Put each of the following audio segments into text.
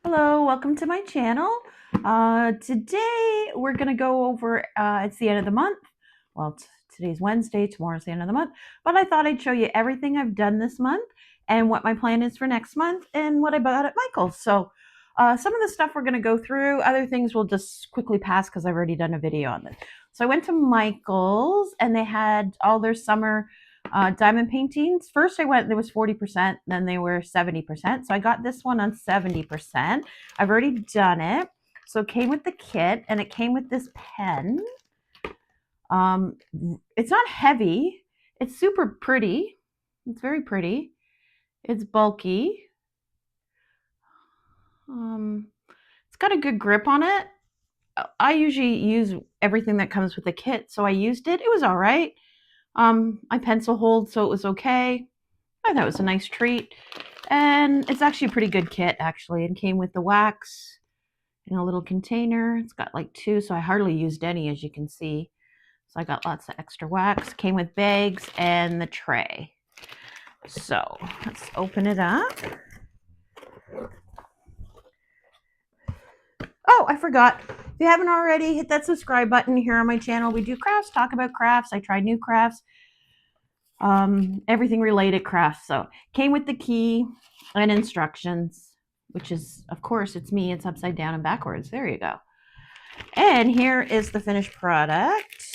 Hello, welcome to my channel. Today we're going to go over, it's the end of the month. Well, today's Wednesday, tomorrow's the end of the month, but I thought I'd show you everything I've done this month and what my plan is for next month and what I bought at Michael's. So some of the stuff we're going to go through, other things we'll just quickly pass because I've already done a video on this. So I went to Michael's and they had all their summer diamond paintings. First I went, there was 40%, then they were 70%. So I got this one on 70%. I've already done it. So it came with the kit and it came with this pen. It's not heavy. It's super pretty. It's very pretty. It's bulky. It's got a good grip on it. I usually use everything that comes with the kit, so I used it. It was all right. I pencil hold, so it was okay. I thought it was a nice treat. And it's actually a pretty good kit, actually. It came with the wax in a little container. It's got like 2, so I hardly used any, as you can see. So I got lots of extra wax. Came with bags and the tray. So let's open it up. Oh, I forgot. If you haven't already, hit that subscribe button here on my channel. We do crafts, talk about crafts. I try new crafts. Everything related crafts. So came with the key and instructions, which is, of course, it's me. It's upside down and backwards. There you go. And here is the finished product.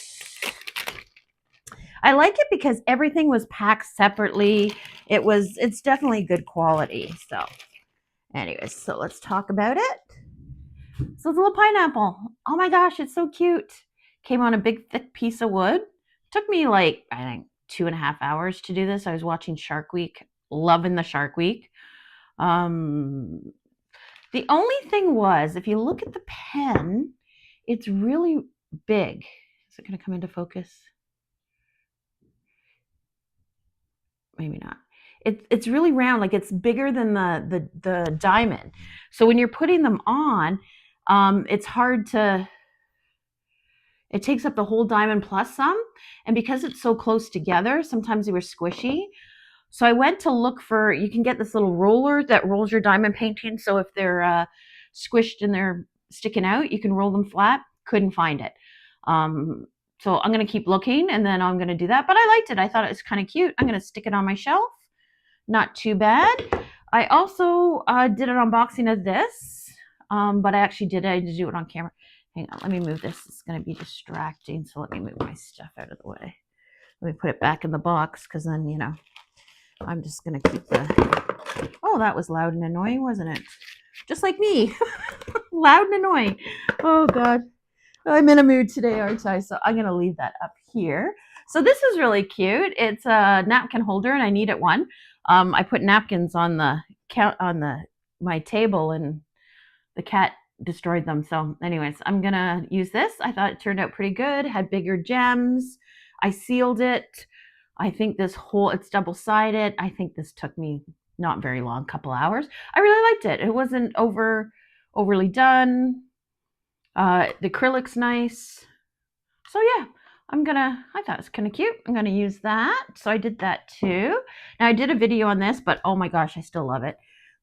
I like it because everything was packed separately. It's definitely good quality. So anyways, so let's talk about it. So it's a little pineapple. Oh my gosh, it's so cute. Came on a big thick piece of wood. Took me like, I think, 2.5 hours to do this. I was watching Shark Week, loving the Shark Week. The only thing was, if you look at the pen, it's really big. Is it going to come into focus? Maybe not. It's really round, like it's bigger than the diamond. So when you're putting them on, it's hard to, it takes up the whole diamond plus some. And because it's so close together, sometimes they were squishy. So I went to look for, you can get this little roller that rolls your diamond painting. So if they're squished and they're sticking out, you can roll them flat. Couldn't find it. So I'm going to keep looking and then I'm going to do that. But I liked it. I thought it was kind of cute. I'm going to stick it on my shelf. Not too bad. I also did an unboxing of this, but I actually did do it on camera. Hang on, let me move this. It's going to be distracting, so let me move my stuff out of the way. Let me put it back in the box, because then, you know, I'm just going to keep the... Oh, that was loud and annoying, wasn't it? Just like me. Loud and annoying. Oh, God. I'm in a mood today, aren't I? So I'm going to leave that up here. So this is really cute. It's a napkin holder, and I needed one. I put napkins on my table, and the cat destroyed them. So anyways, I'm gonna use this. I thought it turned out pretty good. Had bigger gems. I sealed it. I think this whole, it's double-sided. I think this took me not very long, couple hours. I really liked it. It wasn't overly done. The acrylic's nice. So yeah, I thought it was kind of cute. I'm gonna use that. So I did that too. Now I did a video on this, but oh my gosh, I still love it.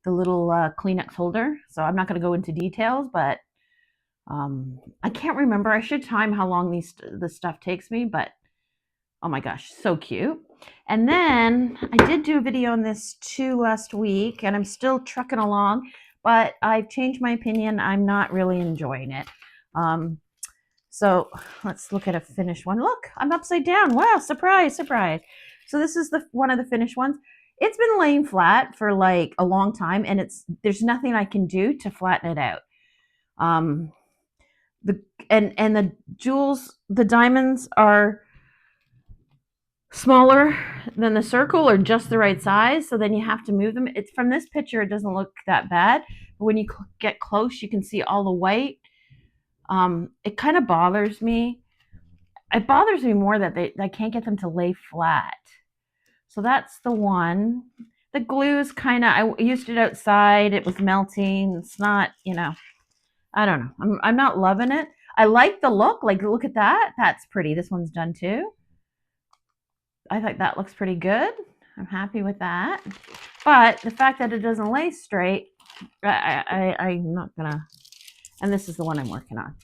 The little Kleenex holder. So I'm not gonna go into details, but I can't remember. I should time how long this stuff takes me, but oh my gosh, so cute. And then I did do a video on this too last week, and I'm still trucking along, but I've changed my opinion. I'm not really enjoying it. So let's look at a finished one. Look, I'm upside down. Wow, surprise, surprise. So this is one of the finished ones. It's been laying flat for like a long time, and there's nothing I can do to flatten it out. The jewels, the diamonds are smaller than the circle, or just the right size, so then you have to move them. It's from this picture, it doesn't look that bad, but when you get close, you can see all the white. It kind of bothers me. It bothers me more that I can't get them to lay flat. So that's the one. The glue is kind of, I used it outside. It was melting. It's not, you know, I don't know. I'm not loving it. I like the look. Like, look at that. That's pretty. This one's done too. I think that looks pretty good. I'm happy with that. But the fact that it doesn't lay straight, I'm not gonna, and this is the one I'm working on.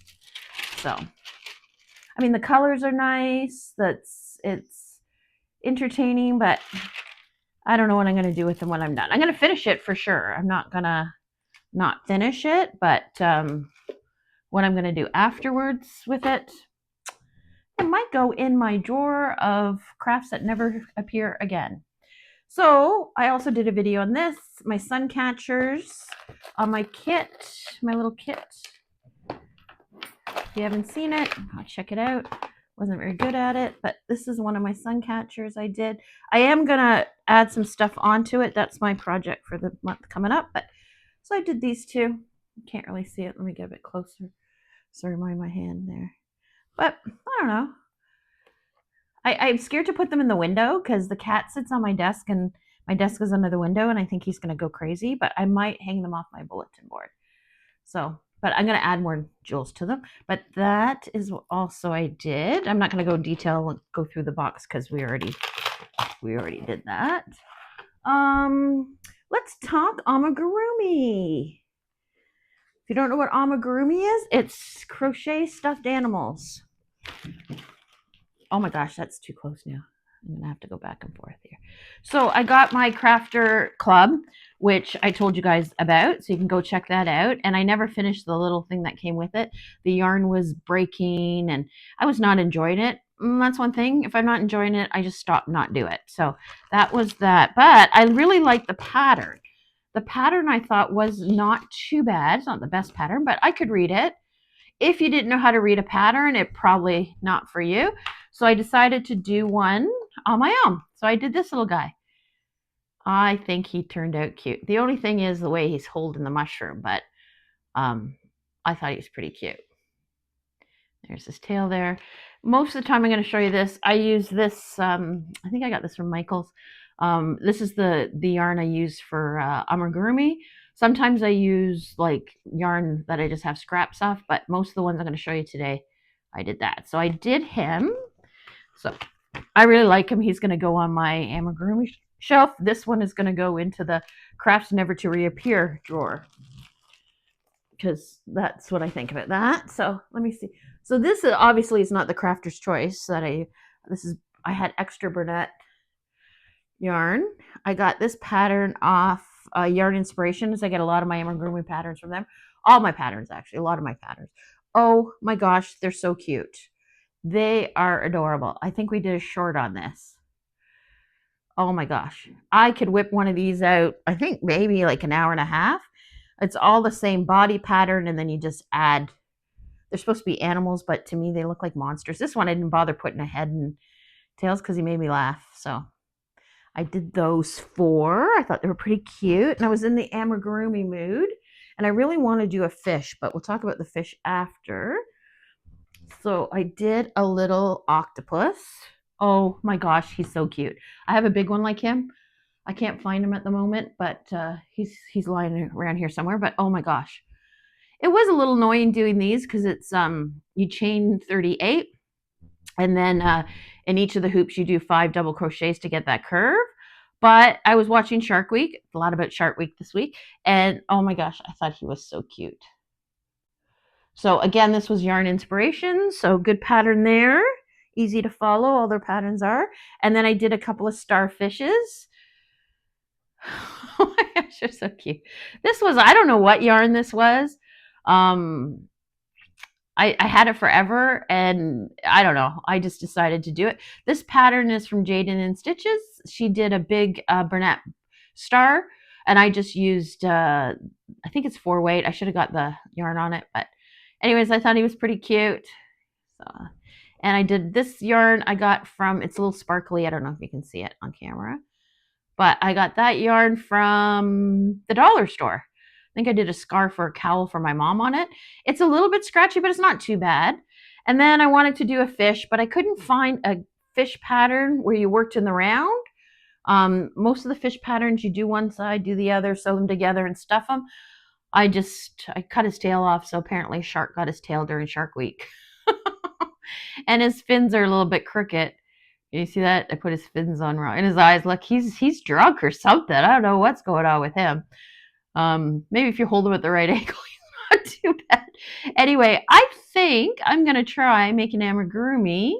So, I mean, the colors are nice. It's entertaining, but I don't know what I'm gonna do with them when I'm done. I'm gonna finish it for sure. I'm not gonna not finish it, but what I'm gonna do afterwards with it, it might go in my drawer of crafts that never appear again. So I also did a video on this, my sun catchers on my kit, my little kit. If you haven't seen it, I'll check it out. Wasn't very good at it, but this is one of my sun catchers I did. I am gonna add some stuff onto it. That's my project for the month coming up. But so I did these two. Can't really see it. Let me get a bit closer. Sorry, mind my hand there. But I don't know. I'm scared to put them in the window because the cat sits on my desk and my desk is under the window and I think he's going to go crazy, but I might hang them off my bulletin board. So, but I'm going to add more jewels to them. But that is what also I did. I'm not going to go through the box because we already did that. Let's talk amigurumi. If you don't know what amigurumi is, it's crochet stuffed animals. Oh my gosh, that's too close now. I'm gonna have to go back and forth here. So I got my crafter club, which I told you guys about, so you can go check that out. And I never finished the little thing that came with it. The yarn was breaking and I was not enjoying it. That's one thing. If I'm not enjoying it, I just stop, not do it. So that was that. But I really liked the pattern. The pattern I thought was not too bad. It's not the best pattern, but I could read it. If you didn't know how to read a pattern, it probably not for you. So I decided to do one on my own. So I did this little guy. I think he turned out cute. The only thing is the way he's holding the mushroom, but I thought he was pretty cute. There's his tail there. Most of the time I'm going to show you this. I use this, I think I got this from Michael's. This is the yarn I use for amigurumi. Sometimes I use like yarn that I just have scraps off, but most of the ones I'm going to show you today, I did that. So I did him. So I really like him. He's going to go on my amigurumi shelf. This one is going to go into the crafts never to reappear drawer because that's what I think about that. So let me see. So this obviously is not the crafter's choice that I had extra Burnett yarn. I got this pattern off Yarn Inspirations. I get a lot of my amigurumi patterns from them. All my patterns, actually, a lot of my patterns. Oh my gosh, they're so cute. They are adorable. I think we did a short on this. Oh my gosh. I could whip one of these out, I think maybe like an hour and a half. It's all the same body pattern, and then you just add, they're supposed to be animals, but to me they look like monsters. This one I didn't bother putting a head and tails because he made me laugh. So I did those 4. I thought they were pretty cute. And I was in the amigurumi mood. And I really want to do a fish, but we'll talk about the fish after. So I did a little octopus. Oh my gosh, he's so cute. I have a big one like him. I can't find him at the moment, but he's lying around here somewhere. But oh my gosh. It was a little annoying doing these because it's you chain 38. And then in each of the hoops, you do 5 double crochets to get that curve. But I was watching Shark Week, a lot about Shark Week this week. And oh my gosh, I thought he was so cute. So again, this was Yarn Inspirations. So good pattern there. Easy to follow, all their patterns are. And then I did a couple of starfishes. Oh my gosh, they're so cute. This was, I don't know what yarn this was. I had it forever and I don't know. I just decided to do it. This pattern is from Jaden and Stitches. She did a big Burnett star and I just used, I think it's 4 weight. I should have got the yarn on it. But anyways, I thought he was pretty cute. So, and I did this yarn I got from, it's a little sparkly. I don't know if you can see it on camera. But I got that yarn from the dollar store. I think I did a scarf or a cowl for my mom on it. It's a little bit scratchy, but it's not too bad. And then I wanted to do a fish, but I couldn't find a fish pattern where you worked in the round. Most of the fish patterns, you do one side, do the other, sew them together and stuff them. I cut his tail off, so apparently Shark got his tail during Shark Week. And his fins are a little bit crooked. You see that? I put his fins on wrong. And his eyes, look, he's drunk or something. I don't know what's going on with him. Maybe if you hold them at the right angle, it's not too bad. Anyway, I think I'm going to try making an amigurumi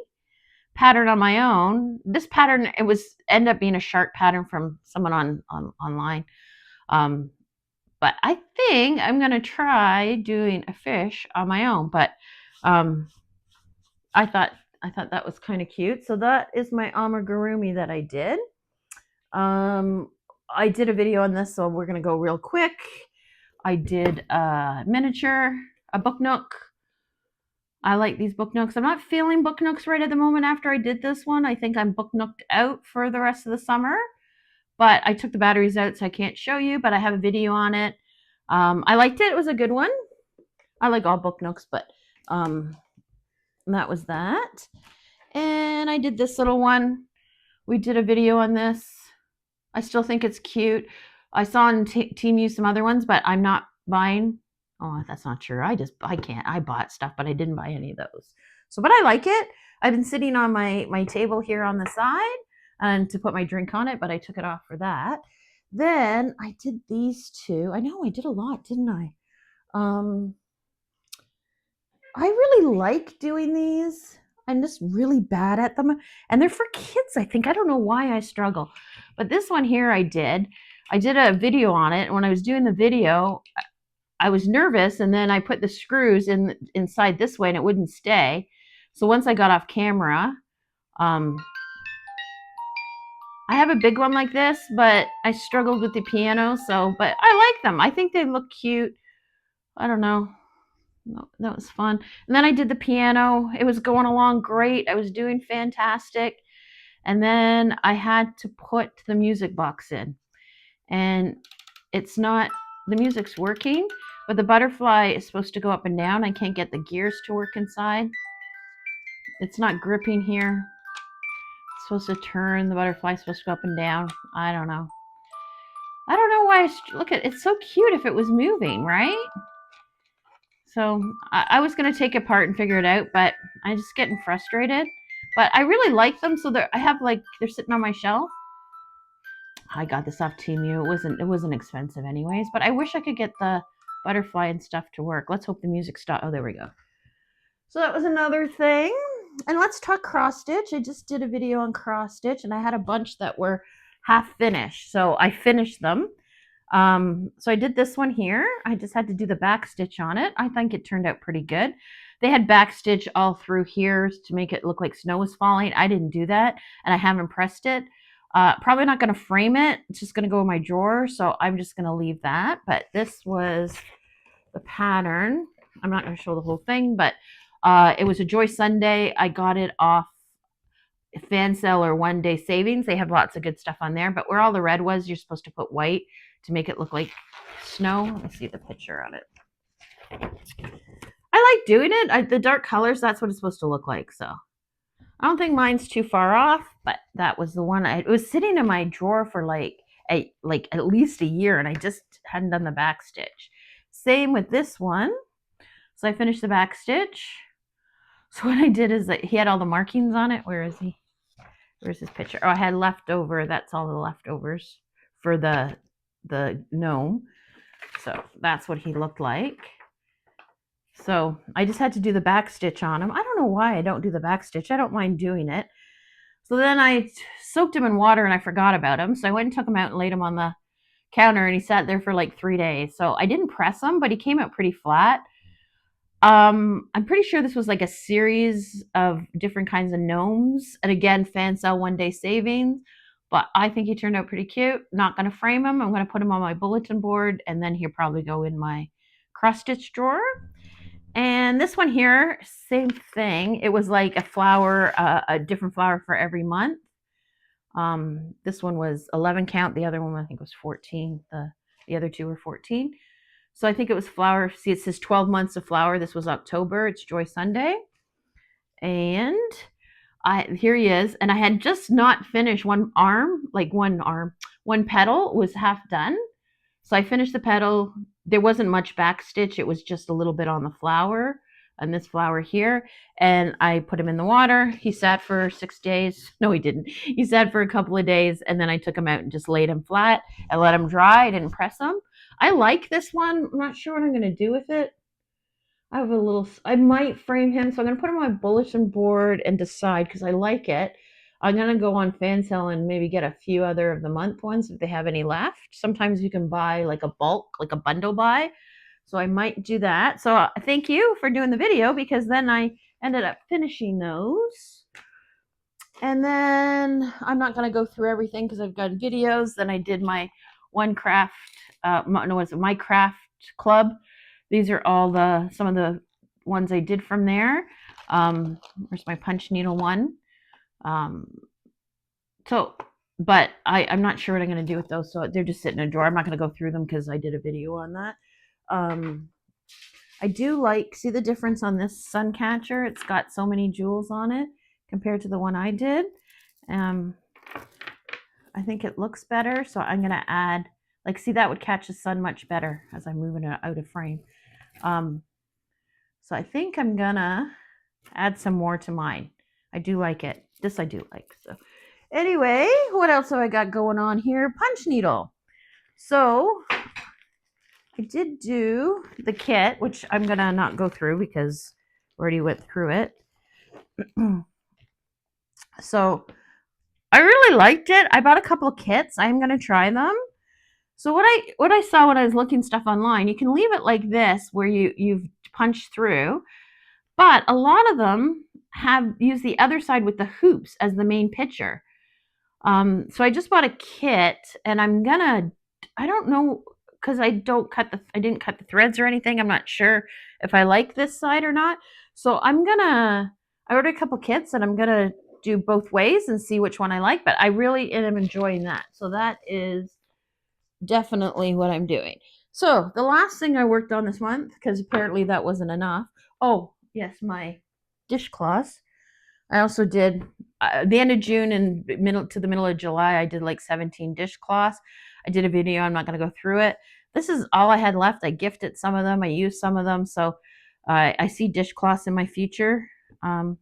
pattern on my own. This pattern, it was end up being a shark pattern from someone online. But I think I'm going to try doing a fish on my own. But I thought that was kind of cute. So that is my amigurumi that I did. I did a video on this, so we're going to go real quick. I did a miniature, a book nook. I like these book nooks. I'm not feeling book nooks right at the moment after I did this one. I think I'm book nooked out for the rest of the summer. But I took the batteries out, so I can't show you, but I have a video on it. I liked it. It was a good one. I like all book nooks, but that was that. And I did this little one. We did a video on this. I still think it's cute. I saw on Temu some other ones, but I'm not buying. Oh, that's not true. I bought stuff, but I didn't buy any of those. So, but I like it. I've been sitting on my table here on the side and to put my drink on it, but I took it off for that. Then I did these two. I know I did a lot, didn't I? I really like doing these. I'm just really bad at them. And they're for kids, I think. I don't know why I struggle. But this one here I did a video on it. And when I was doing the video, I was nervous. And then I put the screws inside this way and it wouldn't stay. So once I got off camera, I have a big one like this, but I struggled with the piano. But I like them. I think they look cute. I don't know. No, that was fun. And then I did the piano. It was going along great. I was doing fantastic. And then I had to put the music box in. And it's not, the music's working, but the butterfly is supposed to go up and down. I can't get the gears to work inside. It's not gripping here. It's supposed to turn. The butterfly's supposed to go up and down. I don't know. I don't know why. Look at it's so cute if it was moving, right? So I was going to take it apart and figure it out, but I'm just getting frustrated. But I really like them, so they're sitting on my shelf. I got this off Temu. It wasn't expensive anyways, but I wish I could get the butterfly and stuff to work. Let's hope the music stops. Oh, there we go. So that was another thing. And let's talk cross stitch. I just did a video on cross stitch, and I had a bunch that were half finished, so I finished them. So I did this one here. I just had to do the back stitch on it. I think it turned out pretty good. They had back stitch all through here to make it look like snow was falling. I didn't do that, and I haven't pressed it. Probably not going to frame it. It's just going to go in my drawer, so I'm just going to leave that. But this was the pattern. I'm not going to show the whole thing, but it was a Joy Sunday. I got it off fan sale or 1 day savings. They have lots of good stuff on there, but where all the red was, you're supposed to put white to make it look like snow. Let me see the picture on it. I like doing it. The dark colors, that's what it's supposed to look like. So I don't think mine's too far off, but that was the one. It was sitting in my drawer for like at least a year, and I just hadn't done the back stitch. Same with this one. So I finished the back stitch. So what I did is that he had all the markings on it. Where is he? Where's his picture? Oh, I had leftover. That's all the leftovers for the gnome. So that's what he looked like. So I just had to do the back stitch on him. I don't know why I don't do the back stitch. I don't mind doing it. So then I soaked him in water and I forgot about him. So I went and took him out and laid him on the counter, and he sat there for like 3 days. So I didn't press him, but he came out pretty flat. I'm pretty sure this was like a series of different kinds of gnomes. And again, fan sale 1 day savings. But I think he turned out pretty cute. Not going to frame him. I'm going to put him on my bulletin board, and then he'll probably go in my cross stitch drawer. And this one here, same thing. It was like a flower, a different flower for every month. This one was 11 count. The other one I think was 14. The other two were 14. So I think it was flower. See, it says 12 months of flower. This was October. It's Joy Sunday. And here he is. And I had just not finished one petal was half done. So I finished the petal. There wasn't much back stitch. It was just a little bit on the flower and this flower here. And I put him in the water. He sat for 6 days. No, he didn't. He sat for a couple of days. And then I took him out and just laid him flat and let him dry. I didn't press him. I like this one. I'm not sure what I'm going to do with it. I have a little, I might frame him. So I'm going to put him on my bulletin board and decide because I like it. I'm going to go on fan sale and maybe get a few other of the month ones if they have any left. Sometimes you can buy like a bulk, like a bundle buy. So I might do that. So thank you for doing the video because then I ended up finishing those. And then I'm not going to go through everything because I've done videos. Then I did my my craft club. These are all some of the ones I did from there. Where's my punch needle one? But I'm not sure what I'm going to do with those. So they're just sitting in a drawer. I'm not going to go through them because I did a video on that. I do see the difference on this sun catcher. It's got so many jewels on it compared to the one I did. I think it looks better. So I'm going to add, see that would catch the sun much better as I'm moving it out of frame. So I think I'm going to add some more to mine. I do like it. This I do like. So anyway, what else have I got going on here? Punch needle. So I did do the kit, which I'm going to not go through because I already went through it. So I really liked it. I bought a couple of kits. I'm going to try them. So what I saw when I was looking stuff online, you can leave it like this where you've punched through, but a lot of them have used the other side with the hoops as the main picture. So I just bought a kit and I don't know, because I didn't cut the threads or anything. I'm not sure if I like this side or not. So I ordered a couple kits and I'm gonna do both ways and see which one I like, but I really am enjoying that. So that is definitely what I'm doing. So the last thing I worked on this month, because apparently that wasn't enough. Oh, yes, my dishcloths. I also did the end of June and to the middle of July, I did like 17 dishcloths. I did a video. I'm not going to go through it. This is all I had left. I gifted some of them. I used some of them. So I see dishcloths in my future. So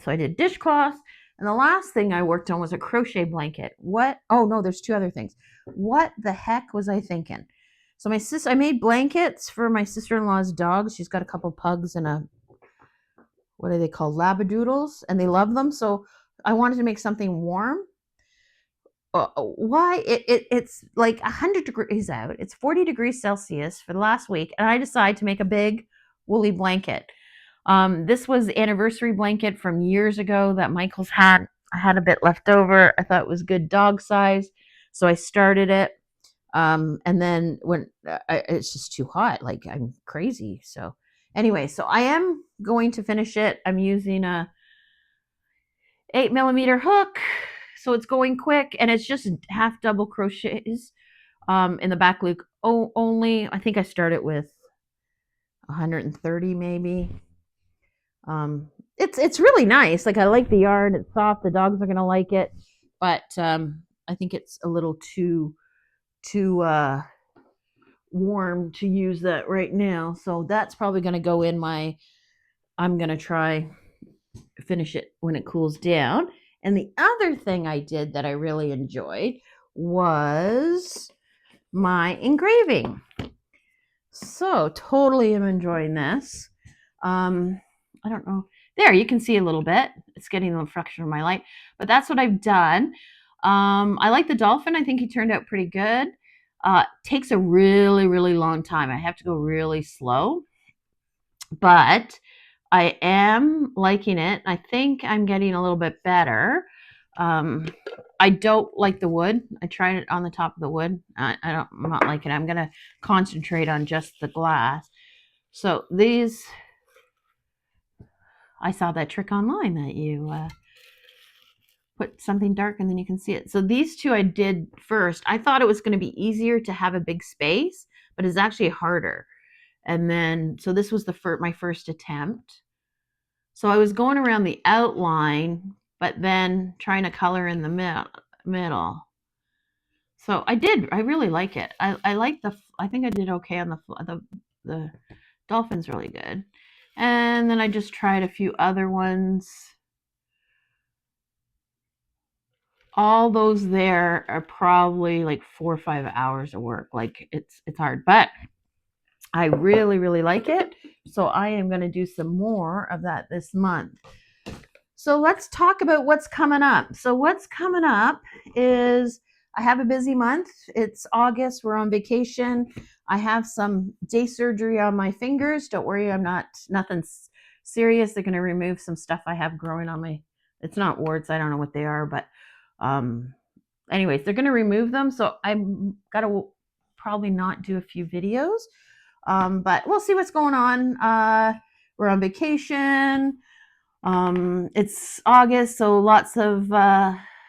I did dishcloths. And the last thing I worked on was a crochet blanket. What? Oh, no, there's two other things. What the heck was I thinking? So I made blankets for my sister-in-law's dogs. She's got a couple pugs and what are they called? Labradoodles, and they love them. So I wanted to make something warm. Why? It's like 100 degrees out. It's 40 degrees Celsius for the last week, and I decided to make a big woolly blanket. This was the anniversary blanket from years ago that Michael's had. I had a bit left over. I thought it was good dog size, so I started it. And then when it's just too hot, like I'm crazy. So anyway, so I am going to finish it. I'm using a 8mm hook, so it's going quick, and it's just half double crochets in the back loop only. I think I started with 130 maybe. It's really nice. Like I like the yarn. It's soft. The dogs are gonna like it, but I think it's a little too warm to use that right now. So that's probably gonna go in I'm gonna try finish it when it cools down. And the other thing I did that I really enjoyed was my engraving. So totally am enjoying this. I don't know. There, you can see a little bit. It's getting a reflection of my light. But that's what I've done. I like the dolphin. I think he turned out pretty good. Takes a really, really long time. I have to go really slow. But I am liking it. I think I'm getting a little bit better. I don't like the wood. I tried it on the top of the wood. I'm not liking it. I'm going to concentrate on just the glass. So these, I saw that trick online that you put something dark and then you can see it. So these two I did first. I thought it was going to be easier to have a big space, but it's actually harder. And then, so this was my first attempt. So I was going around the outline, but then trying to color in the middle. So I really like it. I like I think I did okay on the dolphin's really good. And then I just tried a few other ones all those there are probably like 4 or 5 hours of work. Like it's hard, but I really, really like it. So I am going to do some more of that this month. So let's talk about what's coming up. So what's coming up is I have a busy month. It's August. We're on vacation. I have some day surgery on my fingers. Don't worry, nothing serious. They're going to remove some stuff I have growing on my, it's not warts. I don't know what they are, but anyways, they're going to remove them. So I'm got to probably not do a few videos, but we'll see what's going on. We're on vacation. It's August, so lots of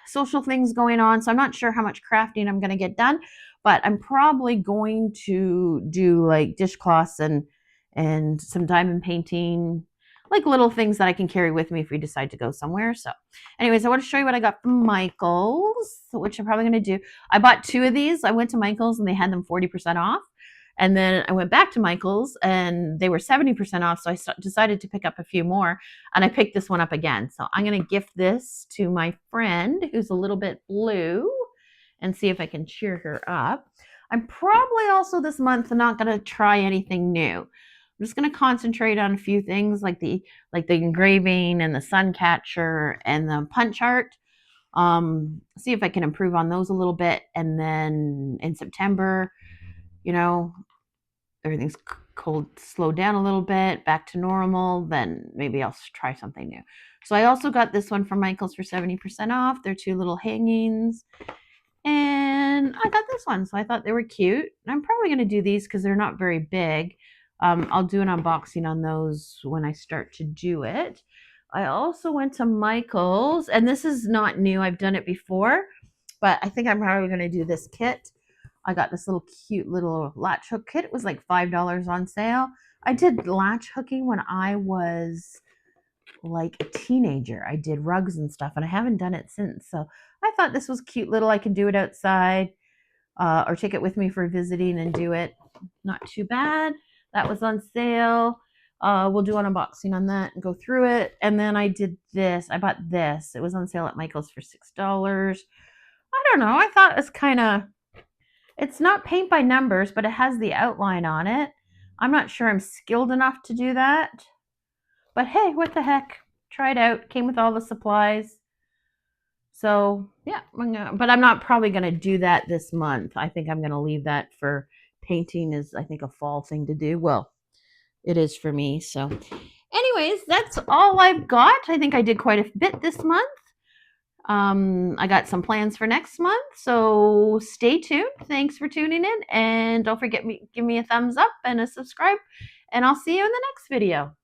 social things going on. So I'm not sure how much crafting I'm going to get done, but I'm probably going to do like dishcloths and some diamond painting, like little things that I can carry with me if we decide to go somewhere. So anyways, I want to show you what I got from Michael's, which I'm probably going to do. I bought 2 of these. I went to Michael's and they had them 40% off. And then I went back to Michael's and they were 70% off. So I decided to pick up a few more and I picked this one up again. So I'm going to gift this to my friend who's a little bit blue and see if I can cheer her up. I'm probably also this month not going to try anything new. I'm just going to concentrate on a few things like the engraving and the sun catcher and the punch art. See if I can improve on those a little bit. And then in September, you know, everything's cold, slowed down a little bit, back to normal, then maybe I'll try something new. So I also got this one from Michael's for 70% off. They're 2 little hangings. And I got this one, so I thought they were cute. I'm probably going to do these because they're not very big. I'll do an unboxing on those when I start to do it. I also went to Michael's, and this is not new. I've done it before, but I think I'm probably going to do this kit. I got this little cute little latch hook kit. It was like $5 on sale. I did latch hooking when I was like a teenager. I did rugs and stuff, and I haven't done it since. So I thought this was cute little. I can do it outside or take it with me for visiting and do it. Not too bad. That was on sale. We'll do an unboxing on that and go through it. And then I did this. I bought this. It was on sale at Michael's for $6. I don't know. I thought it was kind of, it's not paint by numbers, but it has the outline on it. I'm not sure I'm skilled enough to do that. But hey, what the heck? Try it out. Came with all the supplies. So yeah, but I'm not probably going to do that this month. I think I'm going to leave that for painting is, I think, a fall thing to do. Well, it is for me. So anyways, that's all I've got. I think I did quite a bit this month. I got some plans for next month, so stay tuned. Thanks for tuning in, and don't forget give me a thumbs up and a subscribe, and I'll see you in the next video.